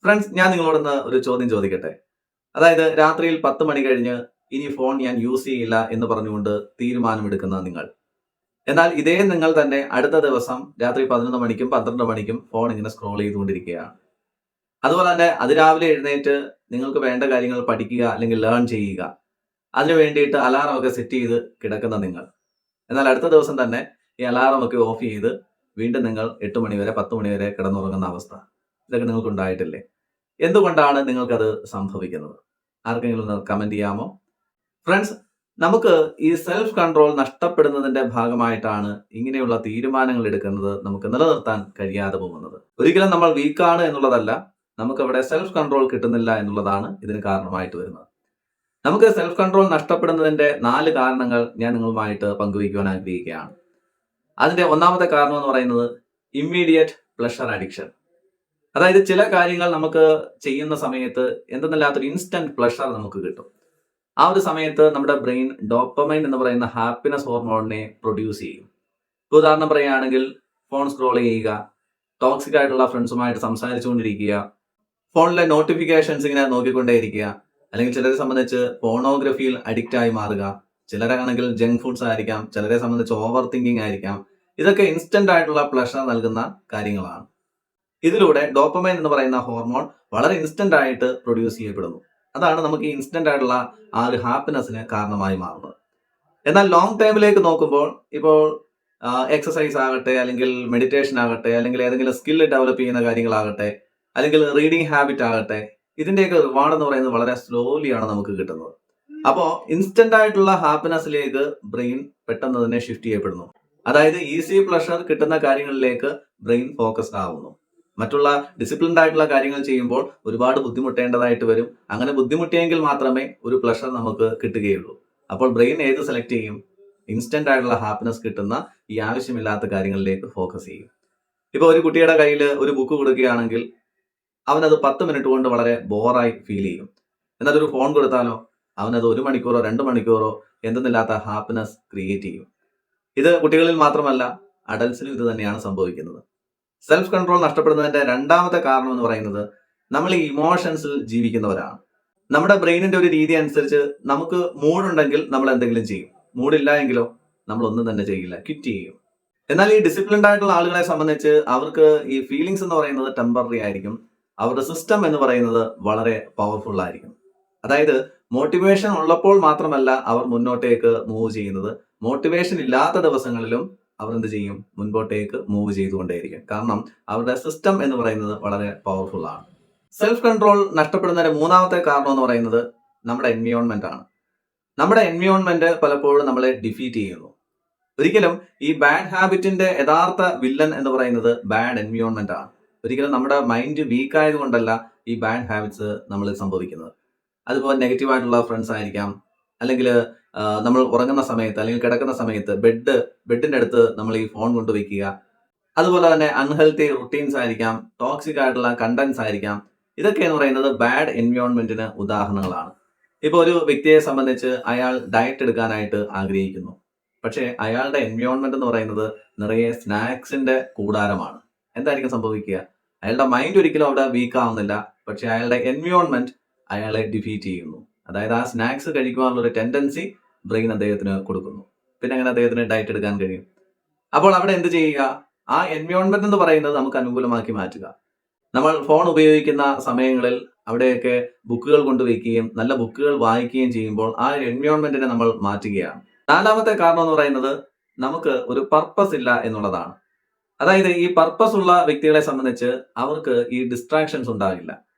Friends, ഞാൻ നിങ്ങളോടൊന്ന് ഒരു ചോദ്യം ചോദിക്കട്ടെ? അതായത് രാത്രിയിൽ 10 മണി കഴിഞ്ഞ് ഇനി ഫോൺ ഞാൻ യൂസ് ചെയ്യില്ല എന്ന് പറഞ്ഞുകൊണ്ട് തീരുമാനമെടുക്കുന്ന നിങ്ങൾ. എന്നാൽ ഇതേ നിങ്ങൾ തന്നെ അടുത്ത ദിവസം രാത്രി 11 മണിക്കും 12 മണിക്കും ഫോൺ ഇങ്ങനെ സ്ക്രോൾ ചെയ്തുകൊണ്ടിരിക്കുകയാണ്. അതുപോലെ തന്നെ അതിരാവിലെ എഴുന്നേറ്റ് നിങ്ങൾക്ക് വേണ്ട കാര്യങ്ങൾ പഠിക്കുക അല്ലെങ്കിൽ ലേൺ ചെയ്യുക. അതിനു വേണ്ടിയിട്ട് അലാറം ഒക്കെ സെറ്റ് ചെയ്ത് കിടക്കുന്ന നിങ്ങൾ. എന്നാൽ അടുത്ത ദിവസം തന്നെ ഈ അലാറം ഒക്കെ ഓഫ് ചെയ്ത് വീണ്ടും നിങ്ങൾ 8 മണി വരെ 10 മണി വരെ കിടന്നുറങ്ങുന്ന അവസ്ഥ. ഇതൊക്കെ നിങ്ങൾക്ക് ഉണ്ടായിട്ടില്ലേ? എന്തുകൊണ്ടാണ് നിങ്ങൾക്കത് സംഭവിക്കുന്നത്? ആർക്കെങ്കിലും ഒന്ന് കമന്റ് ചെയ്യാമോ? ഫ്രണ്ട്സ്, നമുക്ക് ഈ സെൽഫ് കൺട്രോൾ നഷ്ടപ്പെടുന്നതിന്റെ ഭാഗമായിട്ടാണ് ഇങ്ങനെയുള്ള തീരുമാനങ്ങൾ എടുക്കുന്നത് നമുക്ക് നിലനിർത്താൻ കഴിയാതെ പോകുന്നത്. ഒരിക്കലും നമ്മൾ വീക്കാണ് എന്നുള്ളതല്ല, നമുക്കവിടെ സെൽഫ് കൺട്രോൾ കിട്ടുന്നില്ല എന്നുള്ളതാണ് ഇതിന് കാരണമായിട്ട് വരുന്നത്. നമുക്ക് സെൽഫ് കൺട്രോൾ നഷ്ടപ്പെടുന്നതിന്റെ 4 കാരണങ്ങൾ ഞാൻ നിങ്ങളുമായിട്ട് പങ്കുവയ്ക്കുവാൻ ആഗ്രഹിക്കുകയാണ്. അതിന്റെ ഒന്നാമത്തെ കാരണം എന്ന് പറയുന്നത് ഇമ്മീഡിയറ്റ് പ്ലഷർ അഡിക്ഷൻ. അതായത് ചില കാര്യങ്ങൾ നമുക്ക് ചെയ്യുന്ന സമയത്ത് എന്തെന്നില്ലാത്തൊരു ഇൻസ്റ്റന്റ് പ്ലഷർ നമുക്ക് കിട്ടും. ആ ഒരു സമയത്ത് നമ്മുടെ ബ്രെയിൻ ഡോപ്പമൈൻ എന്ന് പറയുന്ന ഹാപ്പിനെസ് ഹോർമോണിനെ പ്രൊഡ്യൂസ് ചെയ്യും. ഉദാഹരണം പറയുകയാണെങ്കിൽ ഫോൺ സ്ക്രോൾ ചെയ്യുക, ടോക്സിക് ആയിട്ടുള്ള ഫ്രണ്ട്സുമായിട്ട് സംസാരിച്ചുകൊണ്ടിരിക്കുക, ഫോണിലെ നോട്ടിഫിക്കേഷൻസ് ഇങ്ങനെ നോക്കിക്കൊണ്ടേയിരിക്കുക, അല്ലെങ്കിൽ ചിലരെ സംബന്ധിച്ച് പോണോഗ്രഫിയിൽ അഡിക്റ്റ് ആയി മാറുക, ചിലരാണെങ്കിൽ ജങ്ക് ഫുഡ്സ് ആയിരിക്കാം, ചിലരെ സംബന്ധിച്ച് ഓവർ തിങ്കിങ് ആയിരിക്കാം. ഇതൊക്കെ ഇൻസ്റ്റന്റ് ആയിട്ടുള്ള പ്ലഷർ നൽകുന്ന കാര്യങ്ങളാണ്. ഇതിലൂടെ ഡോപ്പമൈൻ എന്ന് പറയുന്ന ഹോർമോൺ വളരെ ഇൻസ്റ്റന്റ് ആയിട്ട് പ്രൊഡ്യൂസ് ചെയ്യപ്പെടുന്നു. അതാണ് നമുക്ക് ഈ ഇൻസ്റ്റന്റ് ആയിട്ടുള്ള ആ ഒരു ഹാപ്പിനെസ്സിന് കാരണമായി മാറുന്നത്. എന്നാൽ ലോങ് ടൈമിലേക്ക് നോക്കുമ്പോൾ ഇപ്പോൾ എക്സസൈസ് ആകട്ടെ, അല്ലെങ്കിൽ മെഡിറ്റേഷൻ ആകട്ടെ, അല്ലെങ്കിൽ ഏതെങ്കിലും സ്കിൽ ഡെവലപ്പ് ചെയ്യുന്ന കാര്യങ്ങളാകട്ടെ, അല്ലെങ്കിൽ റീഡിങ് ഹാബിറ്റ് ആകട്ടെ, ഇതിന്റെയൊക്കെ റിവാർഡ് എന്ന് പറയുന്നത് വളരെ സ്ലോലിയാണ് നമുക്ക് കിട്ടുന്നത്. അപ്പോൾ ഇൻസ്റ്റന്റ് ആയിട്ടുള്ള ഹാപ്പിനെസ്സിലേക്ക് ബ്രെയിൻ പെട്ടെന്ന് തന്നെ ഷിഫ്റ്റ് ചെയ്യപ്പെടുന്നു. അതായത് ഈസി പ്ലഷർ കിട്ടുന്ന കാര്യങ്ങളിലേക്ക് ബ്രെയിൻ ഫോക്കസ്ഡ് ആവുന്നു. മറ്റുള്ള ഡിസിപ്ലിൻഡ് ആയിട്ടുള്ള കാര്യങ്ങൾ ചെയ്യുമ്പോൾ ഒരുപാട് ബുദ്ധിമുട്ടേണ്ടതായിട്ട് വരും. അങ്ങനെ ബുദ്ധിമുട്ടിയെങ്കിൽ മാത്രമേ ഒരു പ്ലഷർ നമുക്ക് കിട്ടുകയുള്ളൂ. അപ്പോൾ ബ്രെയിൻ ഏത് സെലക്ട് ചെയ്യും? ഇൻസ്റ്റന്റ് ആയിട്ടുള്ള ഹാപ്പിനെസ് കിട്ടുന്ന ഈ ആവശ്യമില്ലാത്ത കാര്യങ്ങളിലേക്ക് ഫോക്കസ് ചെയ്യും. ഇപ്പോൾ ഒരു കുട്ടിയുടെ കയ്യിൽ ഒരു ബുക്ക് കൊടുക്കുകയാണെങ്കിൽ അവനത് 10 മിനിറ്റ് കൊണ്ട് വളരെ ബോറായി ഫീൽ ചെയ്യും. എന്നാൽ ഒരു ഫോൺ കൊടുത്താലോ അവനത് 1 മണിക്കൂറോ 2 മണിക്കൂറോ എന്തെന്നില്ലാത്ത ഹാപ്പിനെസ് ക്രിയേറ്റ് ചെയ്യും. ഇത് കുട്ടികളിൽ മാത്രമല്ല, അഡൽസിനും ഇത് തന്നെയാണ് സംഭവിക്കുന്നത്. സെൽഫ് കൺട്രോൾ നഷ്ടപ്പെടുന്നതിന്റെ രണ്ടാമത്തെ കാരണം എന്ന് പറയുന്നത് നമ്മൾ ഈ ഇമോഷൻസിൽ ജീവിക്കുന്നവരാണ്. നമ്മുടെ ബ്രെയിനിന്റെ ഒരു രീതി അനുസരിച്ച് നമുക്ക് മൂഡുണ്ടെങ്കിൽ നമ്മൾ എന്തെങ്കിലും ചെയ്യും, മൂഡില്ല എങ്കിലോ നമ്മൾ ഒന്നും തന്നെ ചെയ്യില്ല, ക്വിറ്റ് ചെയ്യും. എന്നാൽ ഈ ഡിസിപ്ലിൻഡ് ആയിട്ടുള്ള ആളുകളെ സംബന്ധിച്ച് അവർക്ക് ഈ ഫീലിങ്സ് എന്ന് പറയുന്നത് ടെമ്പററി ആയിരിക്കും. അവരുടെ സിസ്റ്റം എന്ന് പറയുന്നത് വളരെ പവർഫുൾ ആയിരിക്കും. അതായത് മോട്ടിവേഷൻ ഉള്ളപ്പോൾ മാത്രമല്ല അവർ മുന്നോട്ടേക്ക് മൂവ് ചെയ്യുന്നത്, മോട്ടിവേഷൻ ഇല്ലാത്ത ദിവസങ്ങളിലും അവർ എന്ത് ചെയ്യും? മുൻപോട്ടേക്ക് മൂവ് ചെയ്തുകൊണ്ടേയിരിക്കും. കാരണം അവരുടെ സിസ്റ്റം എന്ന് പറയുന്നത് വളരെ പവർഫുൾ ആണ്. സെൽഫ് കൺട്രോൾ നഷ്ടപ്പെടുന്നതിന്റെ മൂന്നാമത്തെ കാരണം എന്ന് പറയുന്നത് നമ്മുടെ എൻവയോൺമെന്റ് ആണ്. നമ്മുടെ എൻവയോൺമെന്റ് പലപ്പോഴും നമ്മളെ ഡിഫീറ്റ് ചെയ്യുന്നു. ഒരിക്കലും ഈ ബാഡ് ഹാബിറ്റിന്റെ യഥാർത്ഥ വില്ലൻ എന്ന് പറയുന്നത് ബാഡ് എൻവയോൺമെന്റ് ആണ്. ഒരിക്കലും നമ്മുടെ മൈൻഡ് വീക്ക് ആയതുകൊണ്ടല്ല ഈ ബാഡ് ഹാബിറ്റ്സ് നമ്മളിൽ സംഭവിക്കുന്നത്. അതുപോലെ നെഗറ്റീവായിട്ടുള്ള ഫ്രണ്ട്സ് ആയിരിക്കാം, അല്ലെങ്കിൽ നമ്മൾ ഉറങ്ങുന്ന സമയത്ത് അല്ലെങ്കിൽ കിടക്കുന്ന സമയത്ത് ബെഡിന്റെ അടുത്ത് നമ്മൾ ഈ ഫോൺ കൊണ്ടുവയ്ക്കുക. അതുപോലെ തന്നെ അൺഹെൽത്തി റുട്ടീൻസ് ആയിരിക്കാം, ടോക്സിക് ആയിട്ടുള്ള കണ്ടന്റ്സ് ആയിരിക്കാം. ഇതൊക്കെ എന്ന് പറയുന്നത് ബാഡ് എൻവയോൺമെന്റിന് ഉദാഹരണങ്ങളാണ്. ഇപ്പൊ ഒരു വ്യക്തിയെ സംബന്ധിച്ച് അയാൾ ഡയറ്റ് എടുക്കാനായിട്ട് ആഗ്രഹിക്കുന്നു. പക്ഷേ അയാളുടെ എൻവയോൺമെന്റ് എന്ന് പറയുന്നത് നിറയെ സ്നാക്സിന്റെ കൂടാരമാണ്. എന്തായിരിക്കും സംഭവിക്കുക? അയാളുടെ മൈൻഡ് ഒരിക്കലും അവിടെ വീക്ക് ആവുന്നില്ല, പക്ഷെ അയാളുടെ എൻവയോൺമെന്റ് അയാളെ ഡിഫീറ്റ് ചെയ്യുന്നു. അതായത് ആ സ്നാക്സ് കഴിക്കുവാനുള്ള ഒരു ടെൻഡൻസി ബ്രെയിൻ അദ്ദേഹത്തിന് കൊടുക്കുന്നു. പിന്നെ അങ്ങനെ അദ്ദേഹത്തിന് ഡയറ്റ് എടുക്കാൻ കഴിയും. അപ്പോൾ അവിടെ എന്ത് ചെയ്യുക? ആ എൻവയോൺമെന്റ് എന്ന് പറയുന്നത് നമുക്ക് അനുകൂലമാക്കി മാറ്റുക. നമ്മൾ ഫോൺ ഉപയോഗിക്കുന്ന സമയങ്ങളിൽ അവിടെയൊക്കെ ബുക്കുകൾ കൊണ്ടുവയ്ക്കുകയും നല്ല ബുക്കുകൾ വായിക്കുകയും ചെയ്യുമ്പോൾ ആ ഒരു എൻവയോൺമെന്റിനെ നമ്മൾ മാറ്റുകയാണ്. നാലാമത്തെ കാരണം എന്ന് പറയുന്നത് നമുക്ക് ഒരു പർപ്പസ് ഇല്ല എന്നുള്ളതാണ്. അതായത് ഈ പർപ്പസ് ഉള്ള വ്യക്തികളെ സംബന്ധിച്ച് അവർക്ക് ഈ ഡിസ്ട്രാക്ഷൻസ് ഉണ്ടാകില്ല.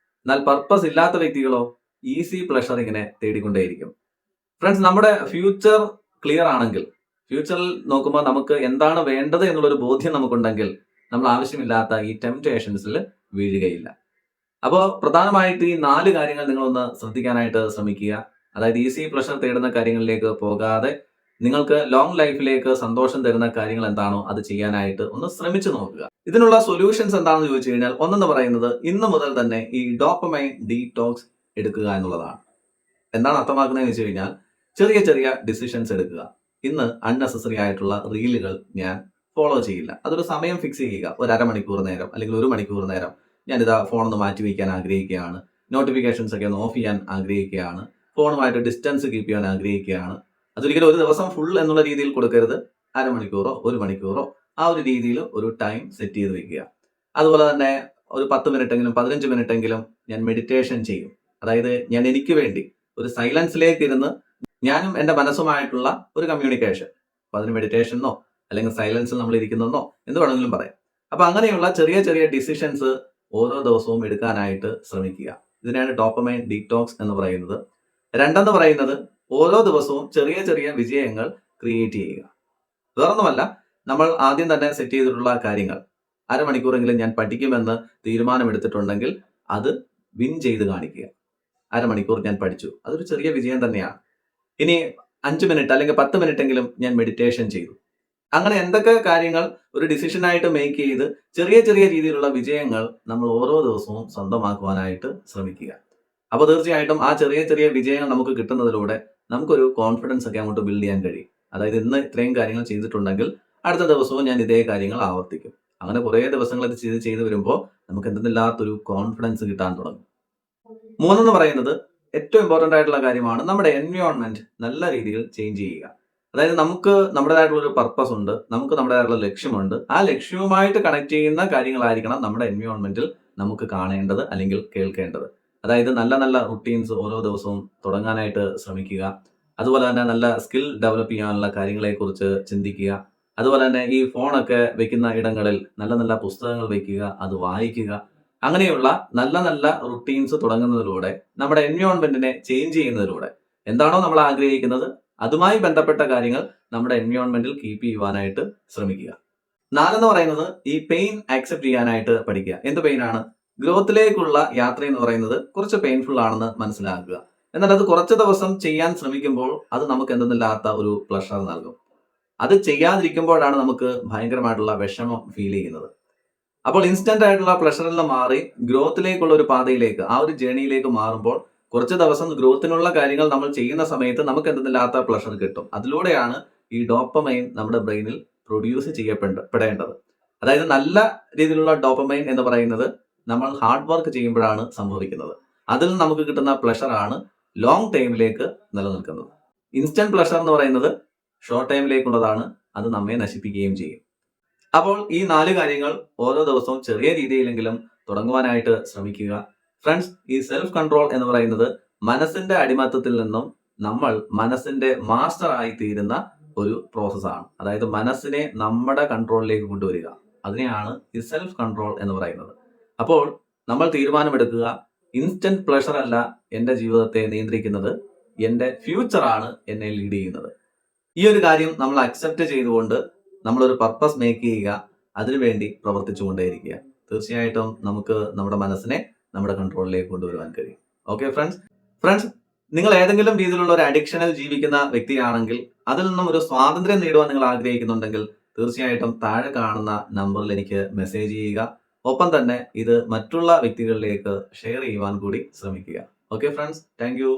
എന്നാൽ പർപ്പസ് ഇല്ലാത്ത വ്യക്തികളോ ഈസി പ്ലഷർ ഇങ്ങനെ തേടിക്കൊണ്ടേയിരിക്കും. ഫ്രണ്ട്സ്, നമ്മുടെ ഫ്യൂച്ചർ ക്ലിയർ ആണെങ്കിൽ, ഫ്യൂച്ചറിൽ നോക്കുമ്പോൾ നമുക്ക് എന്താണ് വേണ്ടത് എന്നുള്ളൊരു ബോധ്യം നമുക്കുണ്ടെങ്കിൽ നമ്മൾ ആവശ്യമില്ലാത്ത ഈ ടെംപ്റ്റേഷൻസിൽ വീഴുകയില്ല. അപ്പോൾ പ്രധാനമായിട്ട് ഈ 4 കാര്യങ്ങൾ നിങ്ങളൊന്ന് ശ്രദ്ധിക്കാനായിട്ട് ശ്രമിക്കുക. അതായത് ഈസി പ്ലഷർ തേടുന്ന കാര്യങ്ങളിലേക്ക് പോകാതെ നിങ്ങൾക്ക് ലോങ് ലൈഫിലേക്ക് സന്തോഷം തരുന്ന കാര്യങ്ങൾ എന്താണോ അത് ചെയ്യാനായിട്ട് ഒന്ന് ശ്രമിച്ചു നോക്കുക. ഇതിനുള്ള സൊല്യൂഷൻസ് എന്താണെന്ന് ചോദിച്ചു കഴിഞ്ഞാൽ ഒന്നെന്ന് പറയുന്നത് ഇന്ന് മുതൽ തന്നെ ഈ ഡോപ്പമൈൻ ഡീടോക്സ് എടുക്കുക എന്നുള്ളതാണ്. എന്താണ് അർത്ഥമാക്കുന്നതെന്ന് വെച്ച് കഴിഞ്ഞാൽ ചെറിയ ചെറിയ ഡിസിഷൻസ് എടുക്കുക. ഇന്ന് അൺനെസസറി ആയിട്ടുള്ള റീലുകൾ ഞാൻ ഫോളോ ചെയ്യില്ല. അതൊരു സമയം ഫിക്സ് ചെയ്യുക. ഒരു അരമണിക്കൂർ നേരം അല്ലെങ്കിൽ 1 മണിക്കൂർ നേരം ഞാനിതാ ഫോണൊന്ന് മാറ്റി വയ്ക്കാൻ ആഗ്രഹിക്കുകയാണ്, നോട്ടിഫിക്കേഷൻസ് ഒക്കെ ഒന്ന് ഓഫ് ചെയ്യാൻ ആഗ്രഹിക്കുകയാണ്, ഫോണുമായിട്ട് ഡിസ്റ്റൻസ് കീപ്പ് ചെയ്യാൻ ആഗ്രഹിക്കുകയാണ്. അതൊരിക്കലും ഒരു ദിവസം ഫുൾ എന്നുള്ള രീതിയിൽ കൊടുക്കരുത്. അരമണിക്കൂറോ 1 മണിക്കൂറോ ആ ഒരു രീതിയിൽ ഒരു ടൈം സെറ്റ് ചെയ്ത് വെക്കുക. അതുപോലെ തന്നെ ഒരു 10 മിനിറ്റെങ്കിലും 15 മിനിറ്റെങ്കിലും ഞാൻ മെഡിറ്റേഷൻ ചെയ്യും. അതായത് ഞാൻ എനിക്ക് വേണ്ടി ഒരു സൈലൻസിലേക്ക് ഇരുന്ന് ഞാനും എൻ്റെ മനസ്സുമായിട്ടുള്ള ഒരു കമ്മ്യൂണിക്കേഷൻ. അപ്പൊ അതിന് മെഡിറ്റേഷൻ എന്നോ അല്ലെങ്കിൽ സൈലൻസിൽ നമ്മൾ ഇരിക്കുന്നെന്നോ എന്ത് വേണമെങ്കിലും പറയാം. അപ്പൊ അങ്ങനെയുള്ള ചെറിയ ചെറിയ ഡിസിഷൻസ് ഓരോ ദിവസവും എടുക്കാനായിട്ട് ശ്രമിക്കുക. ഇതിനാണ് ഡോപ്പമൈൻ ഡീറ്റോക്സ് എന്ന് പറയുന്നത്. രണ്ടെന്ന് പറയുന്നത് ഓരോ ദിവസവും ചെറിയ ചെറിയ വിജയങ്ങൾ ക്രിയേറ്റ് ചെയ്യുക. വേറൊന്നുമല്ല, നമ്മൾ ആദ്യം തന്നെ സെറ്റ് ചെയ്തിട്ടുള്ള കാര്യങ്ങൾ അരമണിക്കൂറെങ്കിലും ഞാൻ പഠിക്കുമെന്ന് തീരുമാനമെടുത്തിട്ടുണ്ടെങ്കിൽ അത് വിൻ ചെയ്ത് കാണിക്കുക. അരമണിക്കൂർ ഞാൻ പഠിച്ചു, അതൊരു ചെറിയ വിജയം തന്നെയാണ്. ഇനി 5 മിനിറ്റ് അല്ലെങ്കിൽ 10 മിനിറ്റെങ്കിലും ഞാൻ മെഡിറ്റേഷൻ ചെയ്തു. അങ്ങനെ എന്തൊക്കെ കാര്യങ്ങൾ ഒരു ഡിസിഷനായിട്ട് മേക്ക് ചെയ്ത് ചെറിയ ചെറിയ രീതിയിലുള്ള വിജയങ്ങൾ നമ്മൾ ഓരോ ദിവസവും സ്വന്തമാക്കുവാനായിട്ട് ശ്രമിക്കുക. അപ്പോൾ തീർച്ചയായിട്ടും ആ ചെറിയ ചെറിയ വിജയങ്ങൾ നമുക്ക് കിട്ടുന്നതിലൂടെ നമുക്കൊരു കോൺഫിഡൻസ് ഒക്കെ അങ്ങോട്ട് ബിൽഡ് ചെയ്യാൻ കഴിയും. അതായത് ഇന്ന് ഇത്രയും കാര്യങ്ങൾ ചെയ്തിട്ടുണ്ടെങ്കിൽ അടുത്ത ദിവസവും ഞാൻ ഇതേ കാര്യങ്ങൾ ആവർത്തിക്കും. അങ്ങനെ കുറേ ദിവസങ്ങൾ ഇത് ചെയ്ത് വരുമ്പോൾ നമുക്ക് എന്തെന്നില്ലാത്തൊരു കോൺഫിഡൻസ് കിട്ടാൻ തുടങ്ങും. മൂന്നെന്ന് പറയുന്നത് ഏറ്റവും ഇമ്പോർട്ടൻ്റ് ആയിട്ടുള്ള കാര്യമാണ് നമ്മുടെ എൻവയോൺമെന്റ് നല്ല രീതിയിൽ ചേഞ്ച് ചെയ്യുക. അതായത് നമുക്ക് നമ്മുടേതായിട്ടുള്ള ഒരു പർപ്പസ് ഉണ്ട്, നമുക്ക് നമ്മുടേതായിട്ടുള്ള ലക്ഷ്യമുണ്ട്. ആ ലക്ഷ്യവുമായിട്ട് കണക്ട് ചെയ്യുന്ന കാര്യങ്ങളായിരിക്കണം നമ്മുടെ എൻവയോൺമെന്റിൽ നമുക്ക് കാണേണ്ടത് അല്ലെങ്കിൽ കേൾക്കേണ്ടത്. അതായത് നല്ല നല്ല റുട്ടീൻസ് ഓരോ ദിവസവും തുടങ്ങാനായിട്ട് ശ്രമിക്കുക. അതുപോലെ തന്നെ നല്ല സ്കിൽ ഡെവലപ്പ് ചെയ്യാനുള്ള കാര്യങ്ങളെക്കുറിച്ച് ചിന്തിക്കുക. അതുപോലെ തന്നെ ഈ ഫോണൊക്കെ വെക്കുന്ന ഇടങ്ങളിൽ നല്ല നല്ല പുസ്തകങ്ങൾ വെക്കുക, അത് വായിക്കുക. അങ്ങനെയുള്ള നല്ല നല്ല റുട്ടീൻസ് തുടങ്ങുന്നതിലൂടെ നമ്മുടെ എൻവയോൺമെന്റിനെ ചേഞ്ച് ചെയ്യുന്നതിലൂടെ എന്താണോ നമ്മൾ ആഗ്രഹിക്കുന്നത് അതുമായി ബന്ധപ്പെട്ട കാര്യങ്ങൾ നമ്മുടെ എൻവയോൺമെന്റിൽ കീപ്പ് ചെയ്യുവാനായിട്ട് ശ്രമിക്കുക. നാലെന്ന് പറയുന്നത് ഈ പെയിൻ ആക്സെപ്റ്റ് ചെയ്യാനായിട്ട് പഠിക്കുക. എന്ത് പെയിനാണ്? ഗ്രോത്തിലേക്കുള്ള യാത്ര എന്ന് പറയുന്നത് കുറച്ച് പെയിൻഫുൾ ആണെന്ന് മനസ്സിലാക്കുക. എന്നാൽ അത് കുറച്ച് ദിവസം ചെയ്യാൻ ശ്രമിക്കുമ്പോൾ അത് നമുക്ക് എന്തെന്നില്ലാത്ത ഒരു പ്ലഷർ നൽകും. അത് ചെയ്യാതിരിക്കുമ്പോഴാണ് നമുക്ക് ഭയങ്കരമായിട്ടുള്ള വിഷമം ഫീൽ ചെയ്യുന്നത്. അപ്പോൾ ഇൻസ്റ്റന്റ് ആയിട്ടുള്ള പ്ലഷറിൽ നിന്ന് മാറി ഗ്രോത്തിലേക്കുള്ള ഒരു പാതയിലേക്ക്, ആ ഒരു ജേണിയിലേക്ക് മാറുമ്പോൾ കുറച്ച് ദിവസം ഗ്രോത്തിനുള്ള കാര്യങ്ങൾ നമ്മൾ ചെയ്യുന്ന സമയത്ത് നമുക്ക് എന്തെന്നില്ലാത്ത പ്ലഷർ കിട്ടും. അതിലൂടെയാണ് ഈ ഡോപ്പമൈൻ നമ്മുടെ ബ്രെയിനിൽ പ്രൊഡ്യൂസ് ചെയ്യപ്പെടേണ്ടത്. അതായത് നല്ല രീതിയിലുള്ള ഡോപ്പമൈൻ എന്ന് പറയുന്നത് നമ്മൾ ഹാർഡ് വർക്ക് ചെയ്യുമ്പോഴാണ് സംഭവിക്കുന്നത്. അതിൽ നിന്ന് നമുക്ക് കിട്ടുന്ന പ്ലഷറാണ് ലോങ് ടൈമിലേക്ക് നിലനിൽക്കുന്നത്. ഇൻസ്റ്റന്റ് പ്ലഷർ എന്ന് പറയുന്നത് ഷോർട്ട് ടൈമിലേക്കുള്ളതാണ്, അത് നമ്മെ നശിപ്പിക്കുകയും ചെയ്യും. അപ്പോൾ ഈ 4 കാര്യങ്ങൾ ഓരോ ദിവസവും ചെറിയ രീതിയിലെങ്കിലും തുടങ്ങുവാനായിട്ട് ശ്രമിക്കുക. ഫ്രണ്ട്സ്, ഈ സെൽഫ് കൺട്രോൾ എന്ന് പറയുന്നത് മനസ്സിന്റെ അടിമത്തത്തിൽ നിന്നും നമ്മൾ മനസ്സിന്റെ മാസ്റ്റർ ആയി തീരുന്ന ഒരു പ്രോസസ്സാണ്. അതായത് മനസ്സിനെ നമ്മുടെ കൺട്രോളിലേക്ക് കൊണ്ടുവരിക, അതിനെയാണ് ഈ സെൽഫ് കൺട്രോൾ എന്ന് പറയുന്നത്. അപ്പോൾ നമ്മൾ തീരുമാനമെടുക്കുക, ഇൻസ്റ്റന്റ് പ്ലഷർ അല്ല എൻ്റെ ജീവിതത്തെ നിയന്ത്രിക്കുന്നത്, എൻ്റെ ഫ്യൂച്ചറാണ് എന്നെ ലീഡ് ചെയ്യുന്നത്. ഈ ഒരു കാര്യം നമ്മൾ അക്സെപ്റ്റ് ചെയ്തുകൊണ്ട് നമ്മളൊരു പർപ്പസ് മേക്ക് ചെയ്യുക, അതിനുവേണ്ടി പ്രവർത്തിച്ചുകൊണ്ടേയിരിക്കുക. തീർച്ചയായിട്ടും നമുക്ക് നമ്മുടെ മനസ്സിനെ നമ്മുടെ കൺട്രോളിലേക്ക് കൊണ്ടുവരുവാൻ കഴിയും. ഓക്കെ ഫ്രണ്ട്സ്, നിങ്ങൾ ഏതെങ്കിലും രീതിയിലുള്ള ഒരു അഡിക്ഷനിൽ ജീവിക്കുന്ന വ്യക്തിയാണെങ്കിൽ അതിൽ നിന്നും ഒരു സ്വാതന്ത്ര്യം നേടുവാൻ നിങ്ങൾ ആഗ്രഹിക്കുന്നുണ്ടെങ്കിൽ തീർച്ചയായിട്ടും താഴെ കാണുന്ന നമ്പറിൽ എനിക്ക് മെസ്സേജ് ചെയ്യുക. ഒപ്പം തന്നെ ഇത് മറ്റുള്ള വ്യക്തികളിലേക്ക് ഷെയർ ചെയ്യുവാൻ കൂടി ശ്രമിക്കുക. Okay friends, thank you.